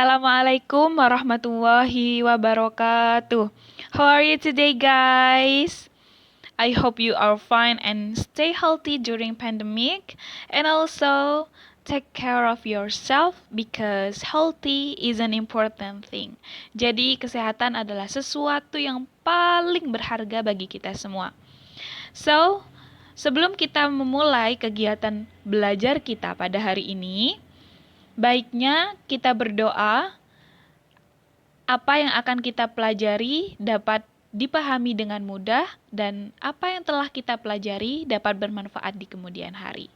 Assalamualaikum warahmatullahi wabarakatuh. How are you today, guys? I hope you are fine and stay healthy during pandemic, and also take care of yourself because healthy is an important thing. Jadi kesehatan adalah sesuatu yang paling berharga bagi kita semua. So, sebelum kita memulai kegiatan belajar kita pada hari ini, baiknya kita berdoa apa yang akan kita pelajari dapat dipahami dengan mudah dan apa yang telah kita pelajari dapat bermanfaat di kemudian hari.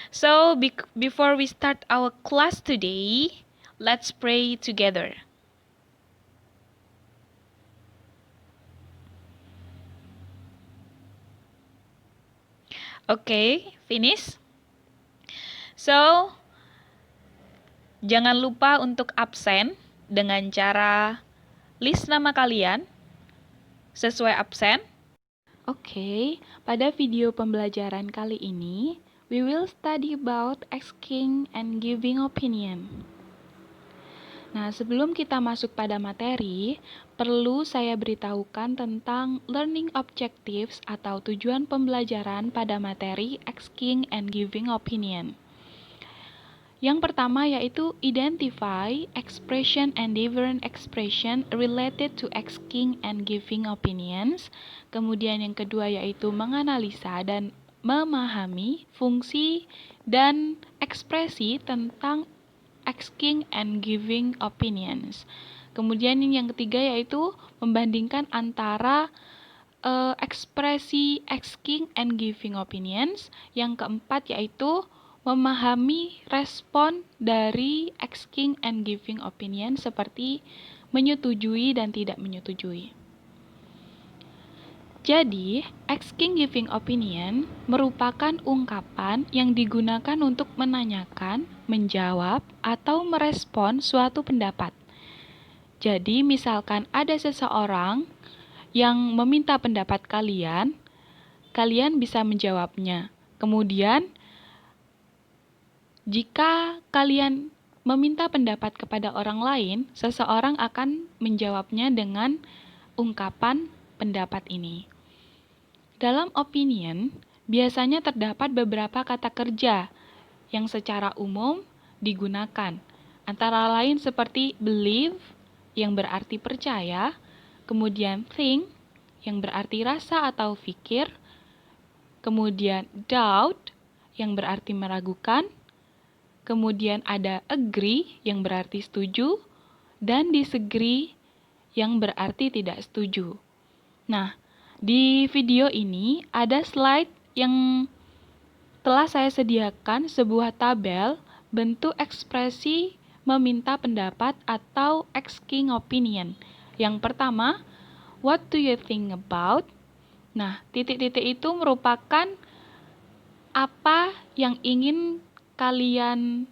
So, before we start our class today, let's pray together. Okay, finish? So, jangan lupa untuk absen dengan cara list nama kalian sesuai absen. Oke, pada video pembelajaran kali ini, we will study about asking and giving opinion. Nah, sebelum kita masuk pada materi, perlu saya beritahukan tentang learning objectives atau tujuan pembelajaran pada materi asking and giving opinion. Yang pertama yaitu identify expression and different expression related to asking and giving opinions. Kemudian yang kedua yaitu menganalisa dan memahami fungsi dan ekspresi tentang asking and giving opinions. Kemudian yang ketiga yaitu membandingkan antara ekspresi asking and giving opinions. Yang keempat yaitu memahami respon dari asking and giving opinion seperti menyetujui dan tidak menyetujui. Jadi, asking giving opinion merupakan ungkapan yang digunakan untuk menanyakan, menjawab, atau merespon suatu pendapat. Jadi, misalkan ada seseorang yang meminta pendapat kalian, kalian bisa menjawabnya. Kemudian, jika kalian meminta pendapat kepada orang lain, seseorang akan menjawabnya dengan ungkapan pendapat ini. Dalam opinion, biasanya terdapat beberapa kata kerja yang secara umum digunakan, antara lain seperti believe, yang berarti percaya, kemudian think, yang berarti rasa atau pikir, kemudian doubt, yang berarti meragukan, kemudian ada agree, yang berarti setuju, dan disagree, yang berarti tidak setuju. Nah, di video ini ada slide yang telah saya sediakan sebuah tabel bentuk ekspresi meminta pendapat atau asking opinion. Yang pertama, what do you think about? Nah, titik-titik itu merupakan apa yang ingin kalian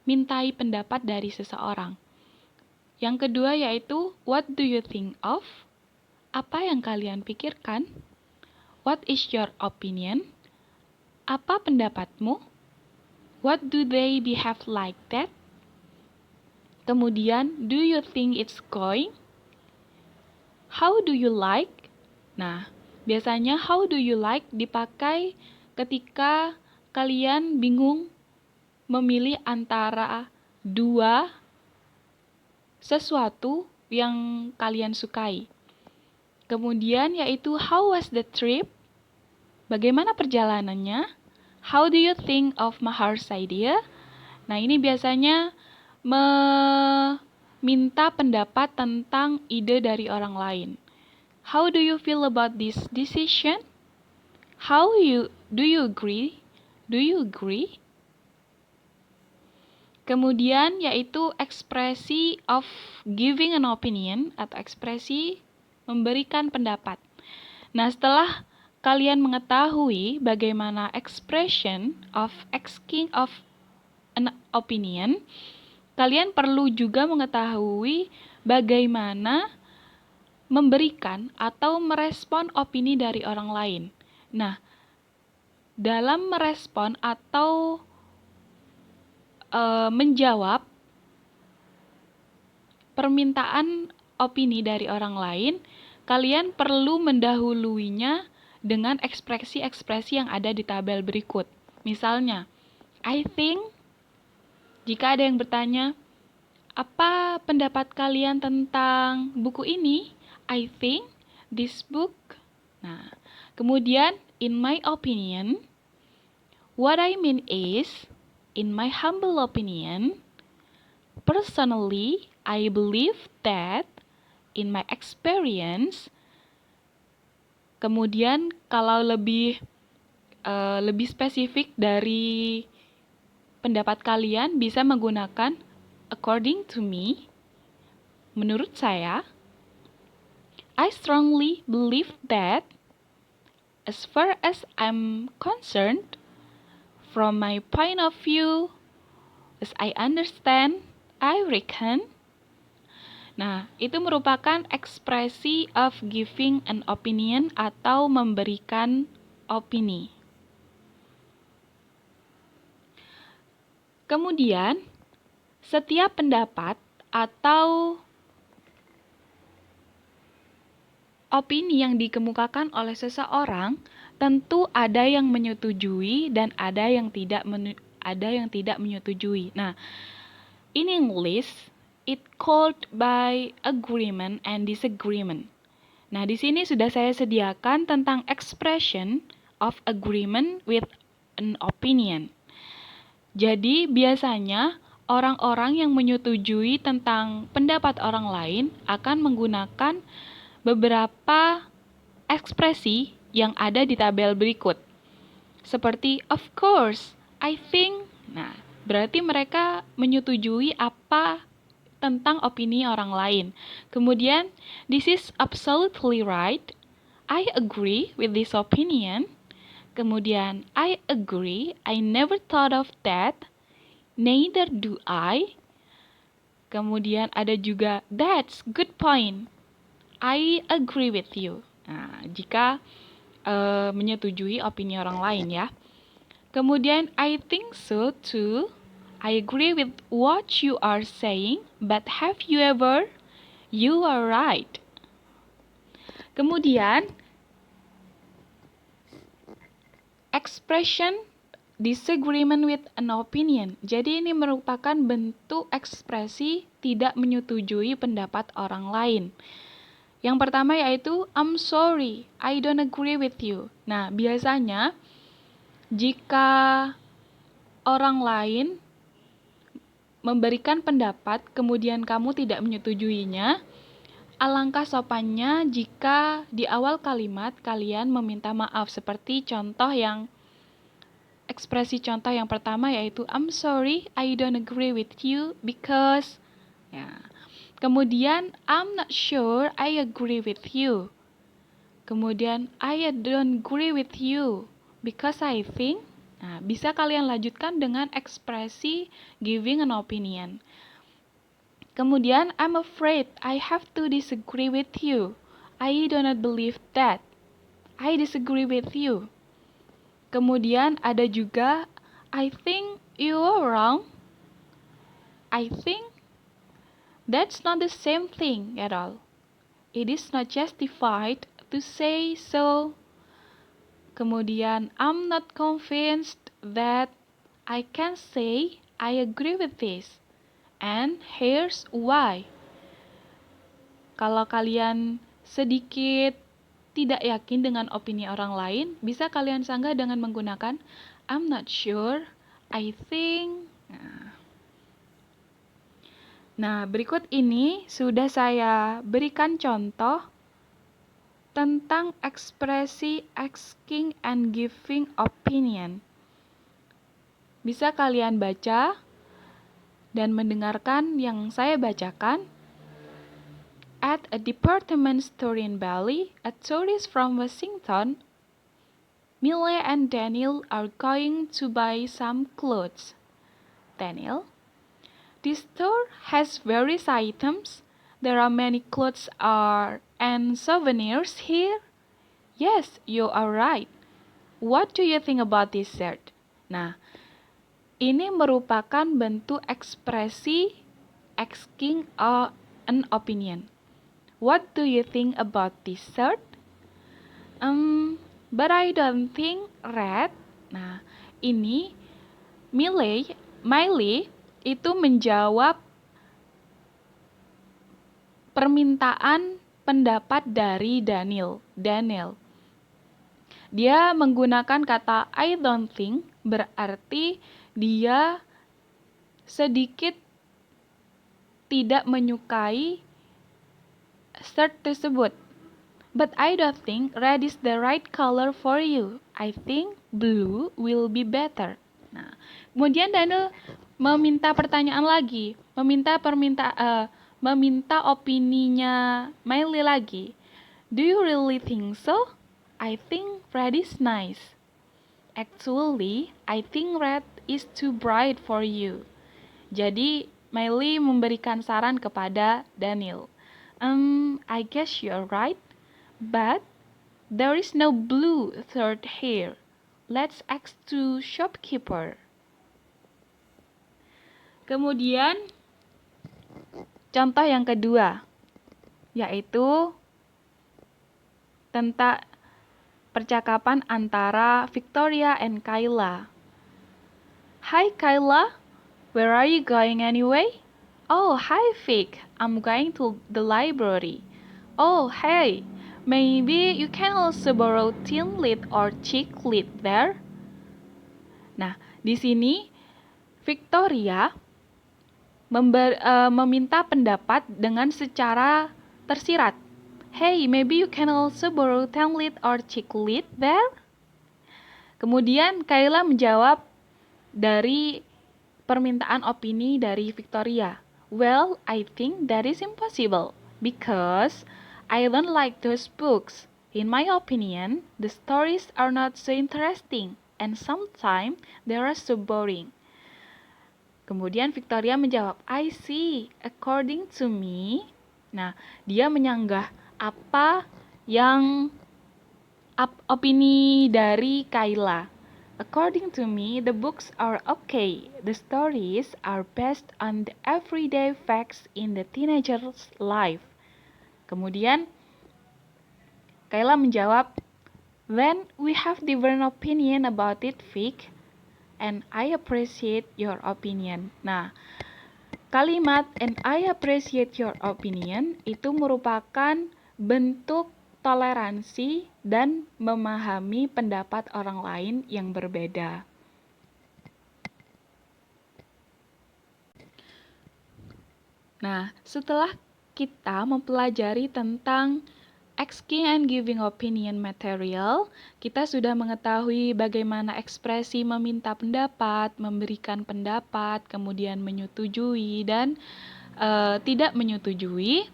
mintai pendapat dari seseorang. Yang kedua yaitu, what do you think of? Apa yang kalian pikirkan? What is your opinion? Apa pendapatmu? What do they behave like that? Kemudian, do you think it's going? How do you like? Nah, biasanya how do you like dipakai ketika kalian bingung memilih antara dua sesuatu yang kalian sukai. Kemudian yaitu how was the trip? Bagaimana perjalanannya? How do you think of Mahar's idea? Nah, ini biasanya meminta pendapat tentang ide dari orang lain. How do you feel about this decision? Do you agree? Do you agree? Kemudian yaitu ekspresi of giving an opinion atau ekspresi memberikan pendapat. Nah, setelah kalian mengetahui bagaimana expression of asking of an opinion, kalian perlu juga mengetahui bagaimana memberikan atau merespon opini dari orang lain. Nah, dalam merespon atau menjawab permintaan opini dari orang lain, kalian perlu mendahuluinya dengan ekspresi-ekspresi yang ada di tabel berikut. Misalnya, I think, jika ada yang bertanya, apa pendapat kalian tentang buku ini? I think this book. Nah, kemudian, in my opinion, what I mean is, in my humble opinion, personally, I believe that, in my experience. Kemudian kalau lebih spesifik dari pendapat kalian bisa menggunakan according to me, menurut saya. I strongly believe that, as far as I'm concerned, from my point of view, as I understand, I reckon. Nah, itu merupakan ekspresi of giving an opinion atau memberikan opini. Kemudian, setiap pendapat atau opini yang dikemukakan oleh seseorang tentu ada yang menyetujui dan ada yang tidak menyetujui. Nah, in English, it called by agreement and disagreement. Nah, di sini sudah saya sediakan tentang expression of agreement with an opinion. Jadi, biasanya orang-orang yang menyetujui tentang pendapat orang lain akan menggunakan beberapa ekspresi yang ada di tabel berikut. Seperti, of course, I think. Nah, berarti mereka menyetujui apa tentang opini orang lain. Kemudian, this is absolutely right. I agree with this opinion. Kemudian, I agree. I never thought of that. Neither do I. Kemudian ada juga, that's good point. I agree with you. Nah, jika menyetujui opini orang lain ya. Kemudian, I think so too. I agree with what you are saying, but have you ever? You are right. Kemudian, expression disagreement with an opinion. Jadi ini merupakan bentuk ekspresi tidak menyetujui pendapat orang lain. Yang pertama yaitu, I'm sorry, I don't agree with you. Nah, biasanya jika orang lain memberikan pendapat, kemudian kamu tidak menyetujuinya, alangkah sopannya jika di awal kalimat kalian meminta maaf. Seperti ekspresi contoh yang pertama yaitu, I'm sorry, I don't agree with you because. Ya. Kemudian, I'm not sure I agree with you. Kemudian, I don't agree with you because I think. Nah, bisa kalian lanjutkan dengan ekspresi giving an opinion. Kemudian, I'm afraid I have to disagree with you. I do not believe that. I disagree with you. Kemudian ada juga, I think you are wrong. I think that's not the same thing at all. It is not justified to say so. Kemudian, I'm not convinced that I can say I agree with this. And here's why. Kalau kalian sedikit tidak yakin dengan opini orang lain, bisa kalian sanggah dengan menggunakan I'm not sure, I think. Nah, berikut ini sudah saya berikan contoh tentang ekspresi asking and giving opinion. Bisa kalian baca dan mendengarkan yang saya bacakan. At a department store in Bali, a tourist from Washington, Mille and Daniel are going to buy some clothes. Daniel, this store has various items. There are many clothes and souvenirs here. Yes, you are right. What do you think about this shirt? Nah, ini merupakan bentuk ekspresi asking an opinion. What do you think about this shirt? But I don't think red. Nah, ini Miley itu menjawab permintaan pendapat dari Daniel. Dia menggunakan kata I don't think, berarti dia sedikit tidak menyukai shirt tersebut. But I don't think red is the right color for you. I think blue will be better. Nah, kemudian Daniel meminta pertanyaan lagi, meminta opininya Miley lagi. Do you really think so? I think red is nice. Actually, I think red is too bright for you. Jadi, Miley memberikan saran kepada Daniel. I guess you're right, but there is no blue shirt here. Let's ask to shopkeeper. Kemudian, contoh yang kedua, yaitu tentang percakapan antara Victoria and Kayla. Hi Kayla, where are you going anyway? Oh, hi Vic, I'm going to the library. Oh, hey, maybe you can also borrow thin lid or chick lid there. Nah, di sini Victoria meminta pendapat dengan secara tersirat. Hey, maybe you can also borrow thin lid or chick lid there. Kemudian Kayla menjawab dari permintaan opini dari Victoria. Well, I think that is impossible because I don't like those books. In my opinion, the stories are not so interesting and sometimes they are so boring. Kemudian Victoria menjawab, I see, according to me. Nah, dia menyanggah apa yang opini dari Kayla. According to me, the books are okay. The stories are based on the everyday facts in the teenager's life. Kemudian Kayla menjawab, then we have different opinion about it, Vic, and I appreciate your opinion. Nah, kalimat and I appreciate your opinion itu merupakan bentuk toleransi dan memahami pendapat orang lain yang berbeda. Nah, setelah kita mempelajari tentang asking and giving opinion material, kita sudah mengetahui bagaimana ekspresi meminta pendapat, memberikan pendapat, kemudian menyetujui dan tidak menyetujui.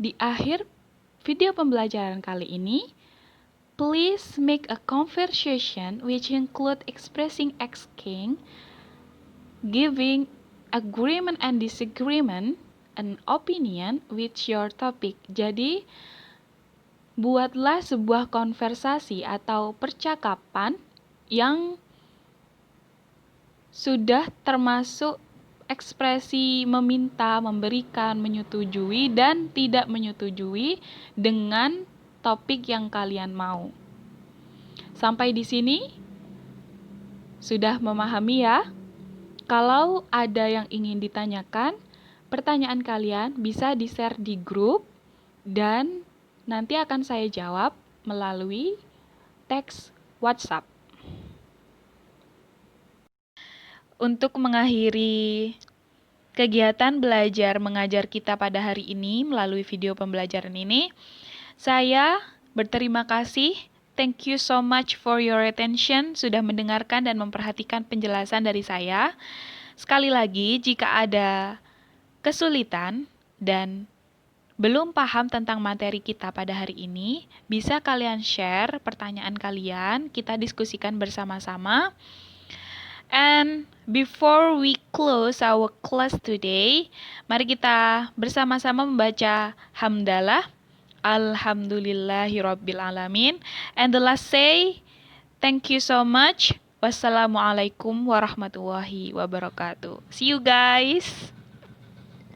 Di akhir video pembelajaran kali ini, please make a conversation which include expressing, asking, giving, agreement and disagreement, an opinion with your topic. Jadi, buatlah sebuah konversasi atau percakapan yang sudah termasuk ekspresi meminta, memberikan, menyetujui, dan tidak menyetujui dengan topik yang kalian mau. Sampai di sini sudah memahami ya? Kalau ada yang ingin ditanyakan, pertanyaan kalian bisa di-share di grup dan nanti akan saya jawab melalui teks WhatsApp. Untuk mengakhiri kegiatan belajar mengajar kita pada hari ini melalui video pembelajaran ini, saya berterima kasih. Thank you so much for your attention, sudah mendengarkan dan memperhatikan penjelasan dari saya. Sekali lagi, jika ada kesulitan dan belum paham tentang materi kita pada hari ini, bisa kalian share pertanyaan kalian, kita diskusikan bersama-sama. And before we close our class today, mari kita bersama-sama membaca hamdalah. Alhamdulillahirabbil alamin. And the last say, thank you so much. Wassalamualaikum warahmatullahi wabarakatuh. See you guys.